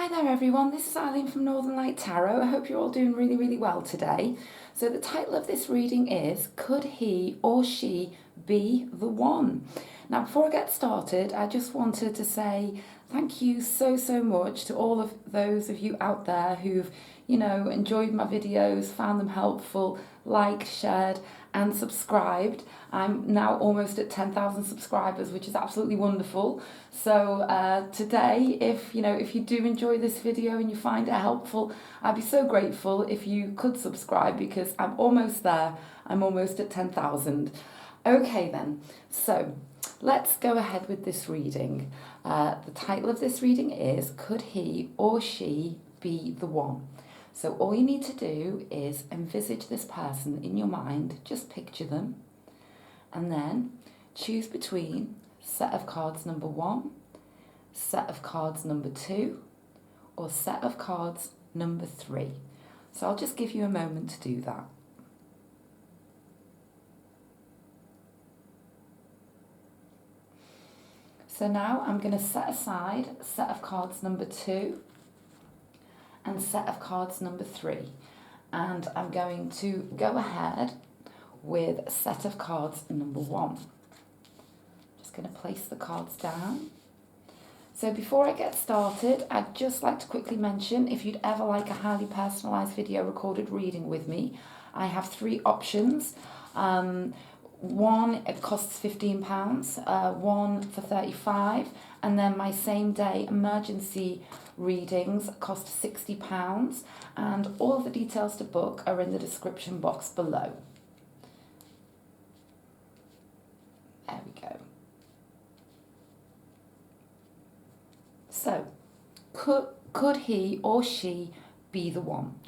Hi there everyone, this is Eileen from Northern Light Tarot. I hope you're all doing really well today. So the title of this reading is, Could He or She Be the One? Now before I get started, I just wanted to say thank you so much to all of those of you out there who've, enjoyed my videos, found them helpful, liked, shared and subscribed. I'm now almost at 10,000 subscribers, which is absolutely wonderful. So today, if you do enjoy this video and you find it helpful, I'd be so grateful if you could subscribe, because I'm almost there. I'm almost at 10,000. Okay then, so let's go ahead with this reading. The title of this reading is, Could He or She Be the One? So all you need to do is envisage this person in your mind, just picture them, and then choose between set of cards number 1, set of cards number 2, or set of cards number 3. So I'll just give you a moment to do that. So now I'm going to set aside set of cards number 2 and set of cards number 3, and I'm going to go ahead with set of cards number 1. Just going to place the cards down. So before I get started, I'd just like to quickly mention, if you'd ever like a highly personalised video recorded reading with me, I have 3 options. One, it costs £15, one for £35, and then my same day emergency readings cost £60, and all of the details to book are in the description box below. There we go. So, could he or she be the one?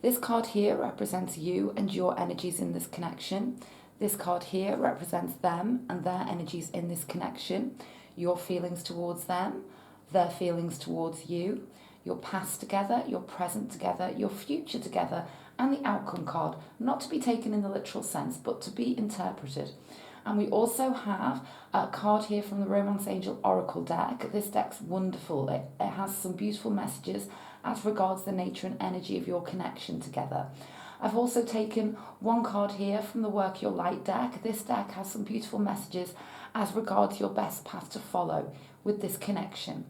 This card here represents you and your energies in this connection. This card here represents them and their energies in this connection, your feelings towards them, their feelings towards you, your past together, your present together, your future together, and the outcome card, not to be taken in the literal sense, but to be interpreted. And we also have a card here from the Romance Angel Oracle deck. This deck's wonderful. It has some beautiful messages as regards the nature and energy of your connection together. I've also taken one card here from the Work Your Light deck. This deck has some beautiful messages as regards your best path to follow with this connection.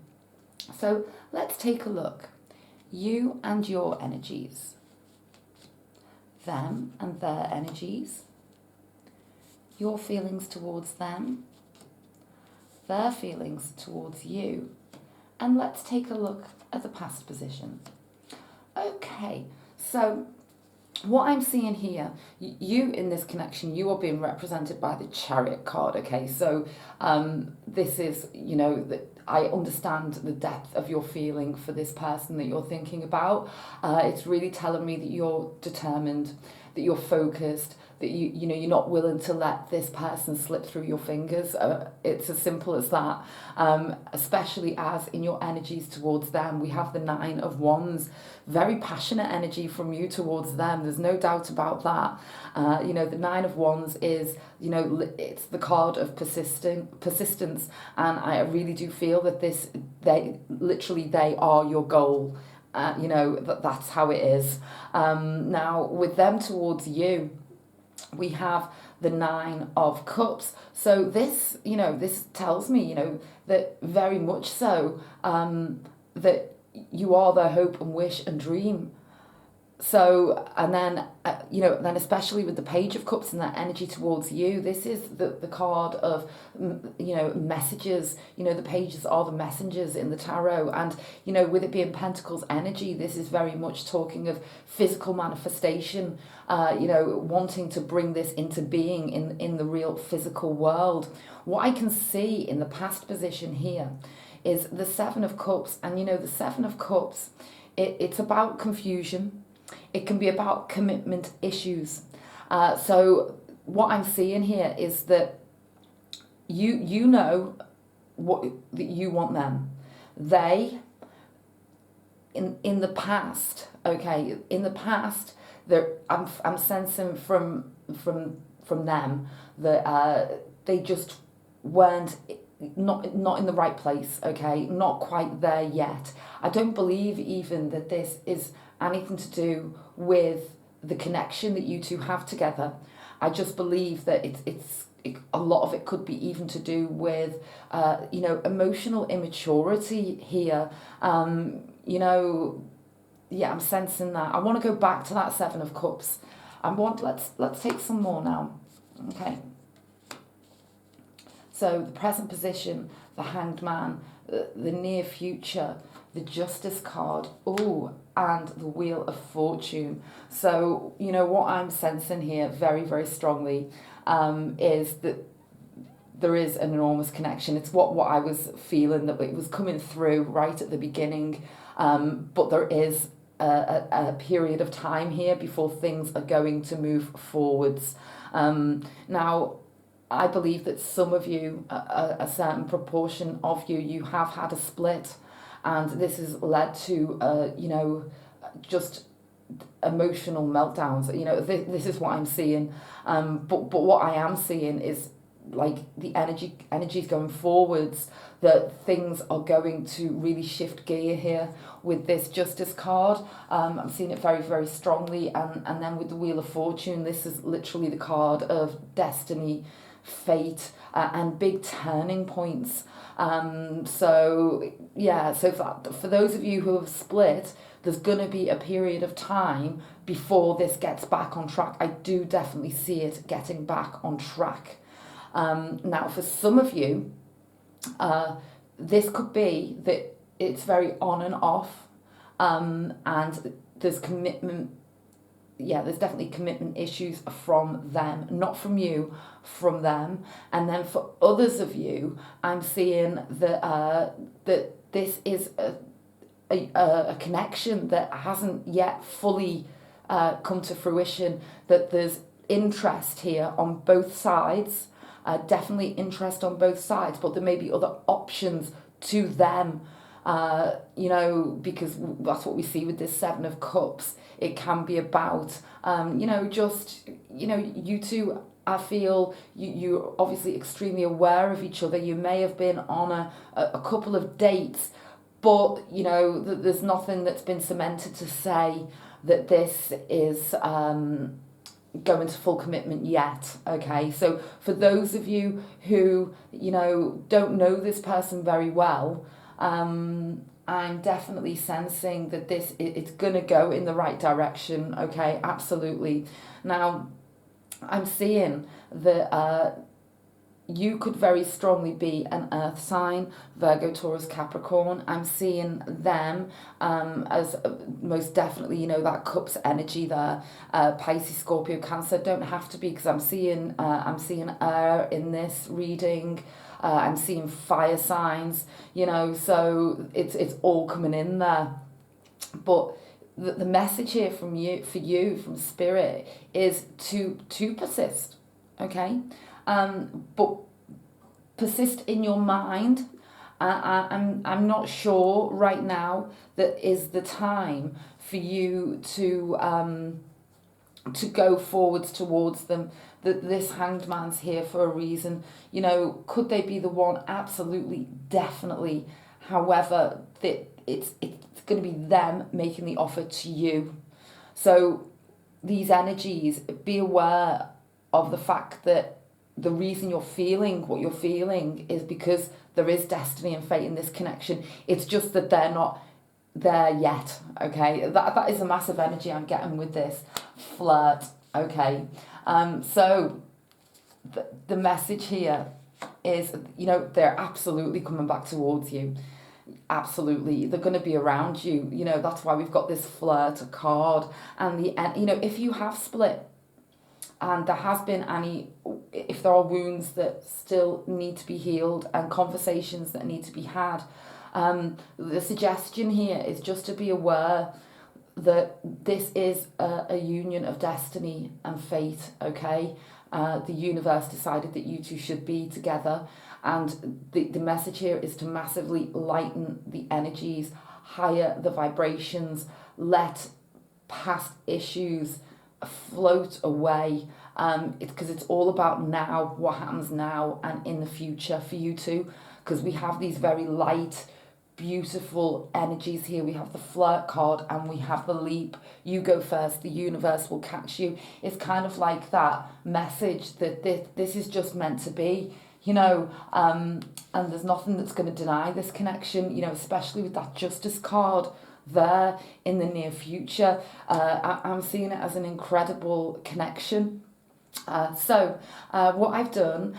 So let's take a look. You and your energies. Them and their energies. Your feelings towards them. Their feelings towards you. And let's take a look at the past position. Okay, so what I'm seeing here, you in this connection, you are being represented by the Chariot card, okay? So this is, that I understand the depth of your feeling for this person that you're thinking about. It's really telling me that you're determined, that you're focused, that you're not willing to let this person slip through your fingers. It's as simple as that. Especially as in your energies towards them, we have the 9 of Wands, very passionate energy from you towards them. There's no doubt about that. The 9 of Wands is, it's the card of persistence, and I really do feel that they are your goal. That's how it is. Now with them towards you, we have the 9 of Cups. So this, this tells me, that very much so, that you are their hope and wish and dream. So, and then, then especially with the Page of Cups and that energy towards you, this is the card of, messages. The pages are the messengers in the tarot. And, with it being Pentacles energy, this is very much talking of physical manifestation, wanting to bring this into being in the real physical world. What I can see in the past position here is the 7 of Cups. And, the 7 of Cups, it's about confusion. It can be about commitment issues. So what I'm seeing here is that you know what that you want them. They in the past, okay, in the past, I'm sensing from them that they just weren't not in the right place, okay? Not quite there yet. I don't believe even that this is anything to do with the connection that you two have together. I just believe that a lot of it could be even to do with, emotional immaturity here. Yeah, I'm sensing that. I want to go back to that Seven of Cups. Let's take some more now. Okay. So the present position, the Hanged Man, the near future, the Justice card, and the Wheel of Fortune. So, what I'm sensing here very, very strongly is that there is an enormous connection. It's what I was feeling, that it was coming through right at the beginning. But there is a period of time here before things are going to move forwards. Now, I believe that some of you, a certain proportion of you have had a split, and this has led to, just emotional meltdowns. This is what I'm seeing. But what I am seeing is like the energy's going forwards, that things are going to really shift gear here with this Justice card. I'm seeing it very, very strongly. And then with the Wheel of Fortune, this is literally the card of destiny, fate, and big turning points. So for those of you who have split, there's going to be a period of time before this gets back on track. I do definitely see it getting back on track. Now, for some of you, this could be that it's very on and off, and there's commitment. Yeah, there's definitely commitment issues from them, not from you, from them. And then for others of you, I'm seeing that this is a connection that hasn't yet fully come to fruition, that there's interest here on both sides, definitely interest on both sides, but there may be other options to them, because that's what we see with this Seven of Cups. It can be about, you two, I feel you're obviously extremely aware of each other. You may have been on a couple of dates, but, there's nothing that's been cemented to say that this is go into full commitment yet. Okay, so for those of you who don't know this person very well, I'm definitely sensing that it's gonna go in the right direction. Okay, absolutely. Now I'm seeing that you could very strongly be an earth sign, Virgo, Taurus, Capricorn. I'm seeing them as most definitely, that Cups energy there. Pisces, Scorpio, Cancer don't have to be, because I'm seeing air in this reading. I'm seeing fire signs, so it's all coming in there. But the message here for you from Spirit is to persist, okay? But persist in your mind. I'm not sure right now that is the time for you to go forwards towards them. That this Hanged Man's here for a reason. Could they be the one? Absolutely, definitely. However, it's going to be them making the offer to you. So these energies, be aware of the fact that the reason you're feeling what you're feeling is because there is destiny and fate in this connection. It's just that they're not there yet, okay? That is a massive energy I'm getting with this flirt, okay? So the message here is, they're absolutely coming back towards you. Absolutely, they're going to be around you. That's why we've got this flirt card. And if you have split, and there has been if there are wounds that still need to be healed and conversations that need to be had, the suggestion here is just to be aware that this is a union of destiny and fate, okay? The universe decided that you two should be together, and the message here is to massively lighten the energies, higher the vibrations, let past issues float away, because it's all about now, what happens now and in the future for you two. because we have these very light, beautiful energies here. We have the flirt card and we have the leap. You go first, the universe will catch you. It's kind of like that message that this is just meant to be, you know, and there's nothing that's going to deny this connection, you know, especially with that justice card there in the near future. I'm seeing it as an incredible connection. So what I've done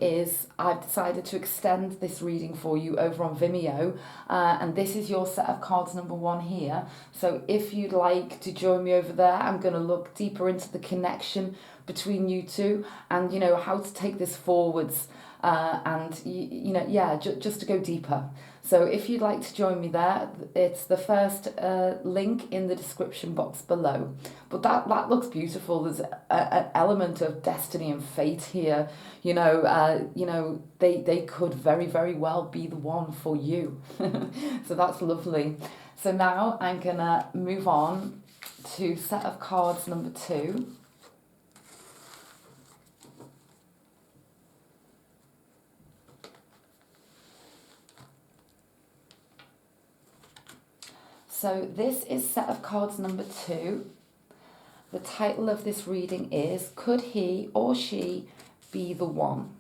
is I've decided to extend this reading for you over on Vimeo, and this is your set of cards number 1 here. So if you'd like to join me over there, I'm going to look deeper into the connection between you two, and you know how to take this forwards, and you know, yeah, just to go deeper. So if you'd like to join me there, it's the first link in the description box below. But that looks beautiful. There's an element of destiny and fate here. You know, they could very, very well be the one for you. So that's lovely. So now I'm gonna move on to set of cards number 2. So this is set of cards number 2. The title of this reading is Could He or She Be the One?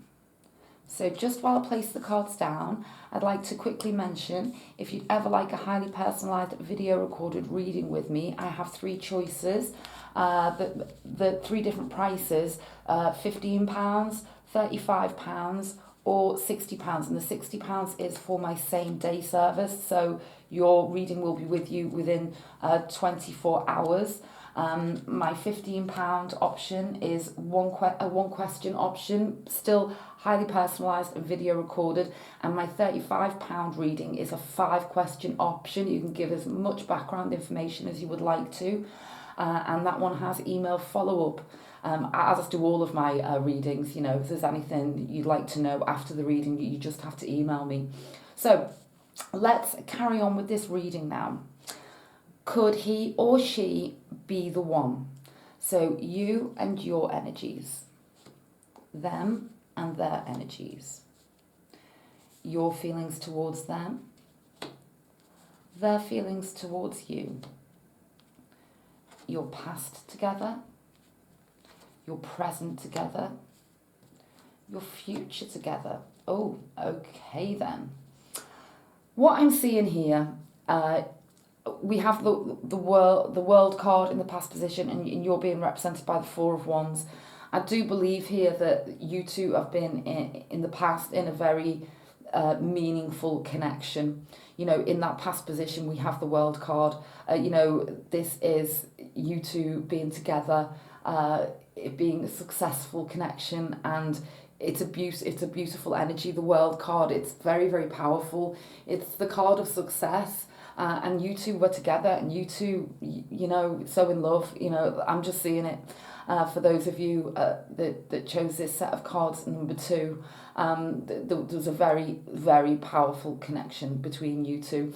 So just while I place the cards down, I'd like to quickly mention, if you'd ever like a highly personalised video recorded reading with me, I have 3 choices, the 3 different prices, £15, £35 or £60, and the £60 is for my same day service, so your reading will be with you within 24 hours. My £15 option is a one question option, still highly personalised and video recorded, and my £35 reading is a 5 question option. You can give as much background information as you would like to, and that one has email follow-up. As I do all of my readings, you know, if there's anything you'd like to know after the reading, you just have to email me. So let's carry on with this reading now. Could he or she be the one? So you and your energies, them and their energies, your feelings towards them, their feelings towards you, your past together, your present together, your future together. Oh, okay then. What I'm seeing here, we have the world card in the past position, and you're being represented by the 4 of Wands. I do believe here that you two have been in the past in a very meaningful connection. You know, in that past position, we have the world card. You know, this is you two being together, it being a successful connection, and it's a beautiful energy. The world card, it's very, very powerful. It's the card of success. And you two were together, and you two, you know, so in love. You know, I'm just seeing it. For those of you that chose this set of cards, number 2, there was a very, very powerful connection between you two.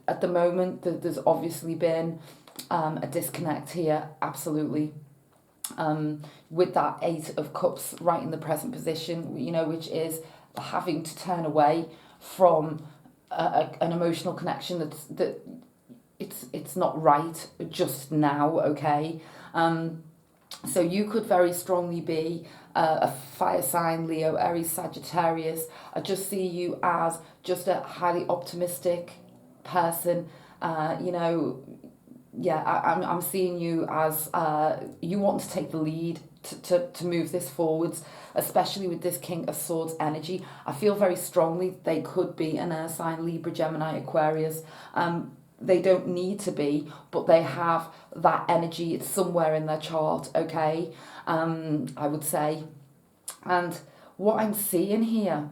At the moment, there's obviously been a disconnect here, absolutely. With that 8 of Cups right in the present position, you know, which is having to turn away from an emotional connection that it's not right just now, okay? So you could very strongly be a fire sign, Leo, Aries, Sagittarius. I just see you as just a highly optimistic person, you know. Yeah, I'm seeing you as you want to take the lead to move this forwards, especially with this King of Swords energy. I feel very strongly they could be an air sign, Libra, Gemini, Aquarius. They don't need to be, but they have that energy. It's somewhere in their chart, okay, I would say. And what I'm seeing here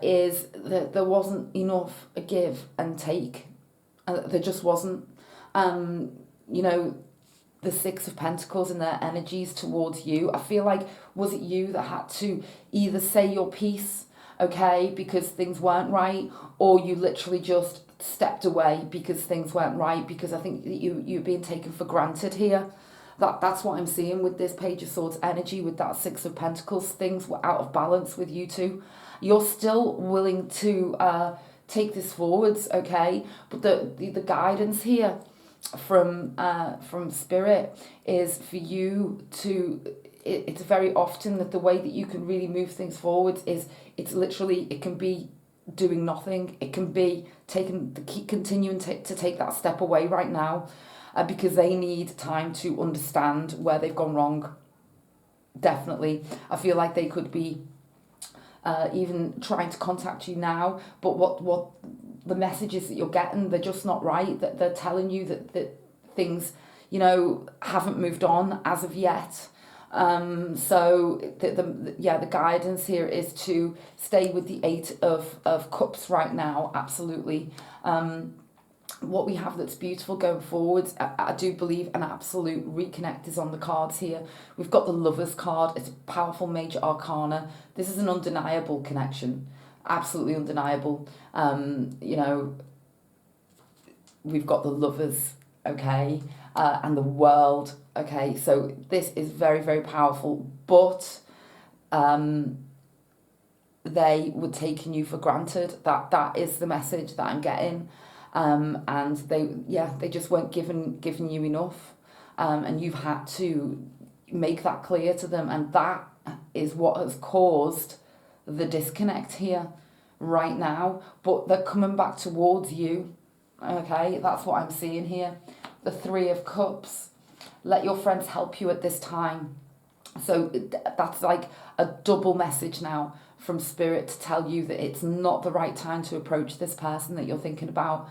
is that there wasn't enough give and take. There just wasn't. You know, the 6 of Pentacles and their energies towards you. I feel like, was it you that had to either say your piece, okay, because things weren't right, or you literally just stepped away because things weren't right, because I think that you're being taken for granted here. That's what I'm seeing with this Page of Swords energy, with that 6 of Pentacles. Things were out of balance with you two. you're still willing to take this forwards, okay? But the guidance here from Spirit is for you to, it's very often that the way that you can really move things forward is, it's literally, it can be doing nothing. It can be continuing to take that step away right now, because they need time to understand where they've gone wrong. Definitely. I feel like they could be even trying to contact you now, but what the messages that you're getting, they're just not right. That they're telling you that things, haven't moved on as of yet. So the guidance here is to stay with the 8 of Cups right now. Absolutely. What we have that's beautiful going forward, I do believe an absolute reconnect is on the cards here. We've got the Lovers card. It's a powerful major arcana. This is an undeniable connection, absolutely undeniable. We've got the Lovers, okay, and the World, okay. So this is very, very powerful, but they were taking you for granted. That is the message that I'm getting. And they just weren't giving you enough, and you've had to make that clear to them, and that is what has caused the disconnect here right now. But they're coming back towards you, okay? That's what I'm seeing here. The 3 of Cups. Let your friends help you at this time. So that's like a double message now from Spirit to tell you that it's not the right time to approach this person that you're thinking about.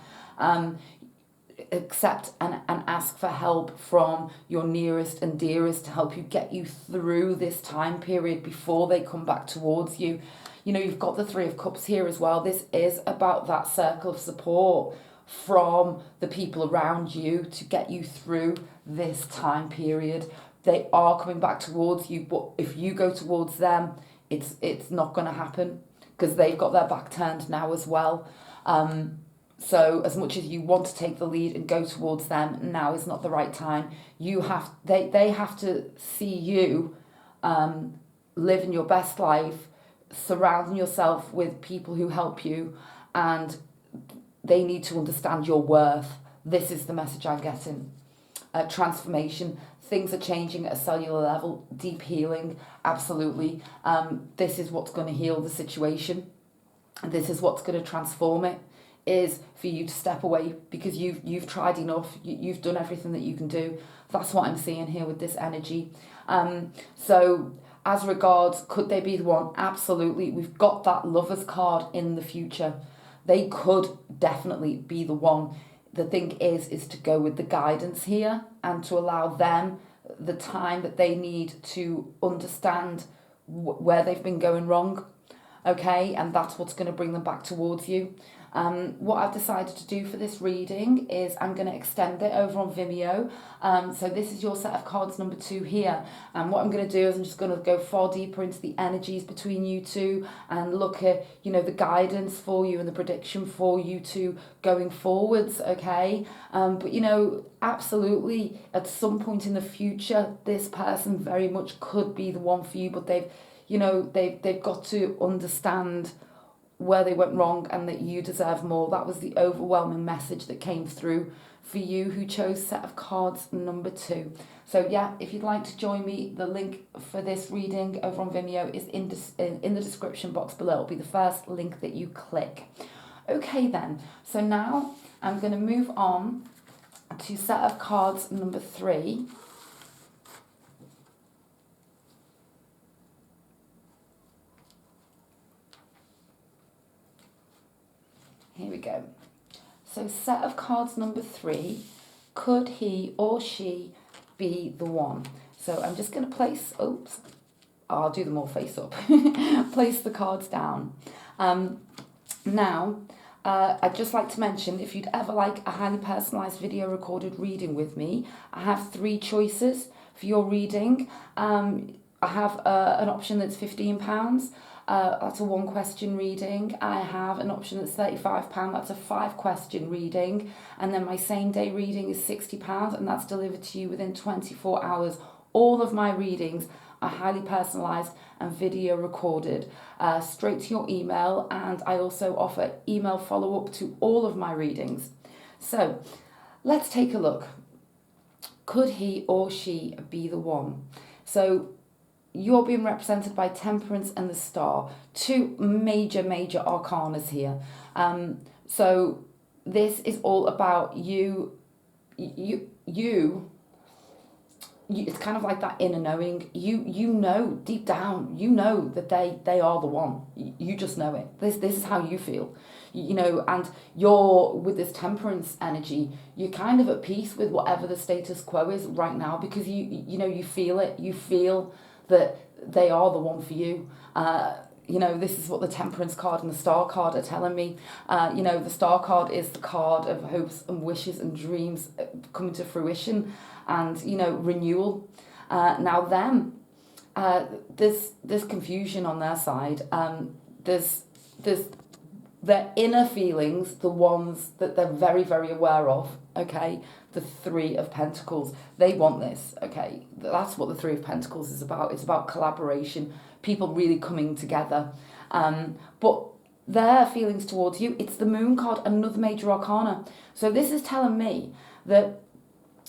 Accept and ask for help from your nearest and dearest to help you get you through this time period before they come back towards you. You've got the 3 of Cups here as well. This is about that circle of support from the people around you to get you through this time period. They are coming back towards you, but if you go towards them, it's not going to happen, because they've got their back turned now as well. So as much as you want to take the lead and go towards them, now is not the right time. They have to see you living your best life, surrounding yourself with people who help you, and they need to understand your worth. This is the message I'm getting. Transformation. Things are changing at a cellular level. Deep healing. Absolutely. This is what's going to heal the situation. This is what's going to transform it. Is for you to step away, because you've tried enough. You've done everything that you can do. That's what I'm seeing here with this energy. So as regards, could they be the one? Absolutely. We've got that Lovers card in the future. They could definitely be the one. The thing is to go with the guidance here and to allow them the time that they need to understand where they've been going wrong, okay? And that's what's going to bring them back towards you. What I've decided to do for this reading is I'm going to extend it over on Vimeo. So this is your set of cards number 2 here. And what I'm going to do is I'm just going to go far deeper into the energies between you two and look at, the guidance for you and the prediction for you two going forwards, okay? But, absolutely at some point in the future, this person very much could be the one for you, but they've got to understand where they went wrong and that you deserve more. That was the overwhelming message that came through for you who chose set of cards number 2. So yeah, if you'd like to join me, the link for this reading over on Vimeo is in the description box below. It'll be the first link that you click. Okay then, so now I'm going to move on to set of cards number 3. Here we go. So set of cards number 3, could he or she be the one? So I'm just going to place, I'll do them all face up, place the cards down. Now, I'd just like to mention, if you'd ever like a highly personalised video recorded reading with me, I have 3 choices for your reading. I have an option that's £15. That's a 1-question reading. I have an option that's £35. That's a 5-question reading. And then my same-day reading is £60, and that's delivered to you within 24 hours. All of my readings are highly personalised and video recorded straight to your email, and I also offer email follow-up to all of my readings. So let's take a look. Could he or she be the one? So you're being represented by Temperance and the Star, two major arcanas here. So this is all about you. It's kind of like that inner knowing. You know deep down, you know that they are the one. You just know it. This is how you feel, and you're with this Temperance energy. You're kind of at peace with whatever the status quo is right now, because you feel it. You feel that they are the one for you. This is what the Temperance card and the Star card are telling me. The Star card is the card of hopes and wishes and dreams coming to fruition, and renewal. Now there's confusion on their side. There's their inner feelings, the ones that they're very aware of. Okay, the Three of Pentacles. They want this. Okay, that's what the Three of Pentacles is about. It's about collaboration, people really coming together. But their feelings towards you, it's the Moon card, another major arcana. So this is telling me that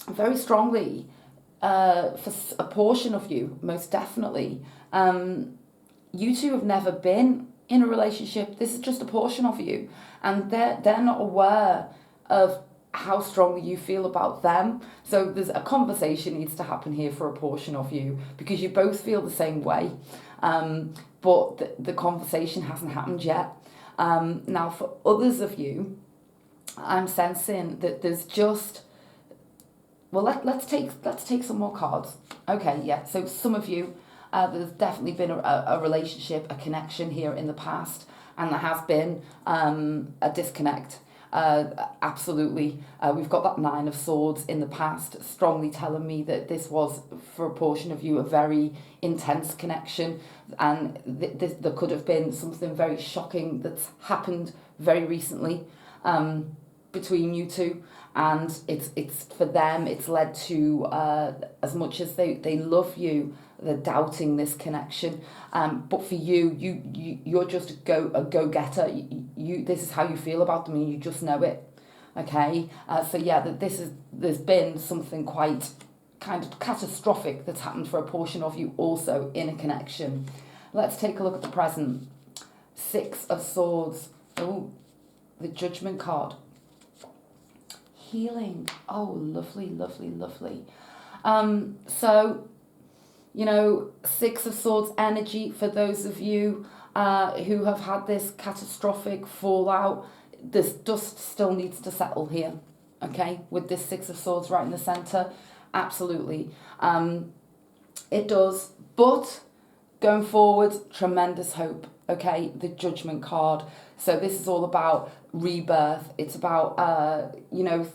very strongly, for a portion of you, most definitely, you two have never been in a relationship. This is just a portion of you, and they're not aware of how strongly you feel about them. So there's a conversation needs to happen here for a portion of you, because you both feel the same way, but the conversation hasn't happened yet. Now for others of you, I'm sensing that there's just, well, let's take some more cards. Okay, yeah. So some of you, there's definitely been a relationship, a connection here in the past, and there has been a disconnect. Absolutely. We've got that Nine of Swords in the past, strongly telling me that this was, for a portion of you, a very intense connection, and there could have been something very shocking that's happened very recently between you two. And it's for them, it's led to, as much as they love you, they're doubting this connection. But for you're just a go-getter. You this is how you feel about them, and you just know it. Okay. So yeah, there's been something quite kind of catastrophic that's happened for a portion of you also in a connection. Let's take a look at the present. Six of Swords. Oh, the Judgment card. Healing. Oh, lovely. So, Six of Swords energy, for those of you who have had this catastrophic fallout, this dust still needs to settle here, okay, with this Six of Swords right in the centre. Absolutely. It does, but going forward, tremendous hope, okay, the Judgment card. So this is all about rebirth. It's about,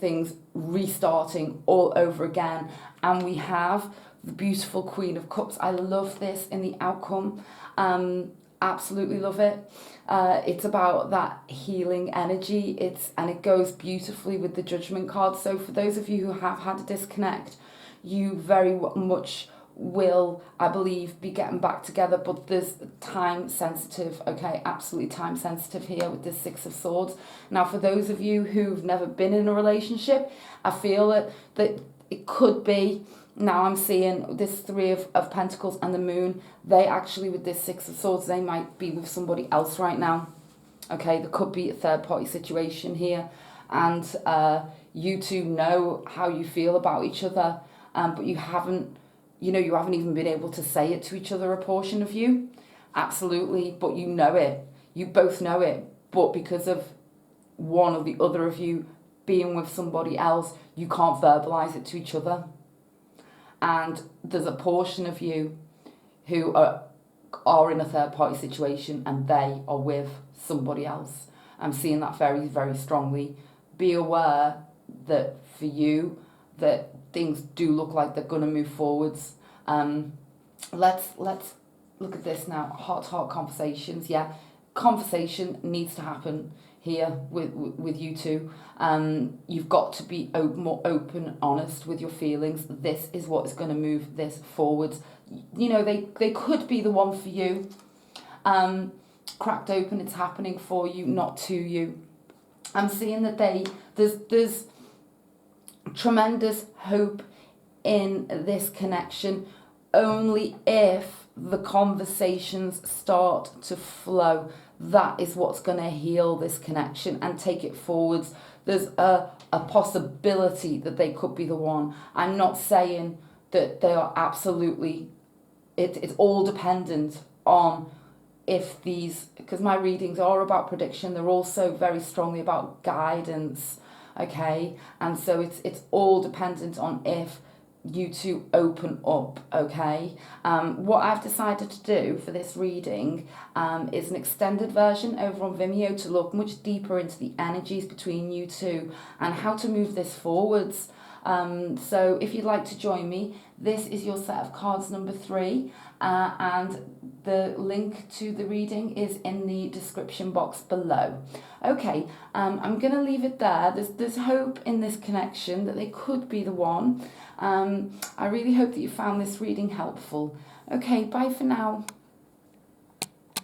things restarting all over again. And we have the beautiful Queen of Cups. I love this in the outcome. Absolutely love it. It's about that healing energy. And it goes beautifully with the Judgment card. So for those of you who have had a disconnect, you very much will, I believe, be getting back together, but there's time sensitive, okay, absolutely time sensitive here with this Six of Swords. Now for those of you who've never been in a relationship, I feel that it could be, now I'm seeing this Three of Pentacles and the Moon, they actually, with this Six of Swords, they might be with somebody else right now, okay, there could be a third party situation here, and you two know how you feel about each other, but you haven't even been able to say it to each other, a portion of you. Absolutely. But you know it. You both know it. But because of one or the other of you being with somebody else, you can't verbalize it to each other. And there's a portion of you who are in a third party situation, and they are with somebody else. I'm seeing that very, very strongly. Be aware that for you, that things do look like they're going to move forwards. Let's look at this now. Heart-to-heart conversations. Yeah, conversation needs to happen here with you two. You've got to be more open, honest with your feelings. This is what is going to move this forward. you know, they could be the one for you. Cracked open, it's happening for you, not to you. I'm seeing that there's tremendous hope in this connection only if the conversations start to flow. That is what's going to heal this connection and take it forwards. There's a possibility that they could be the one. I'm not saying that they are absolutely, it's all dependent on if these, because my readings are about prediction, they're also very strongly about guidance, okay? And so it's all dependent on if you two open up, okay? What I've decided to do for this reading is an extended version over on Vimeo to look much deeper into the energies between you two and how to move this forwards. So if you'd like to join me, this is your set of cards number 3, and the link to the reading is in the description box below. Okay, I'm going to leave it there. There's hope in this connection that they could be the one. I really hope that you found this reading helpful. Okay, bye for now.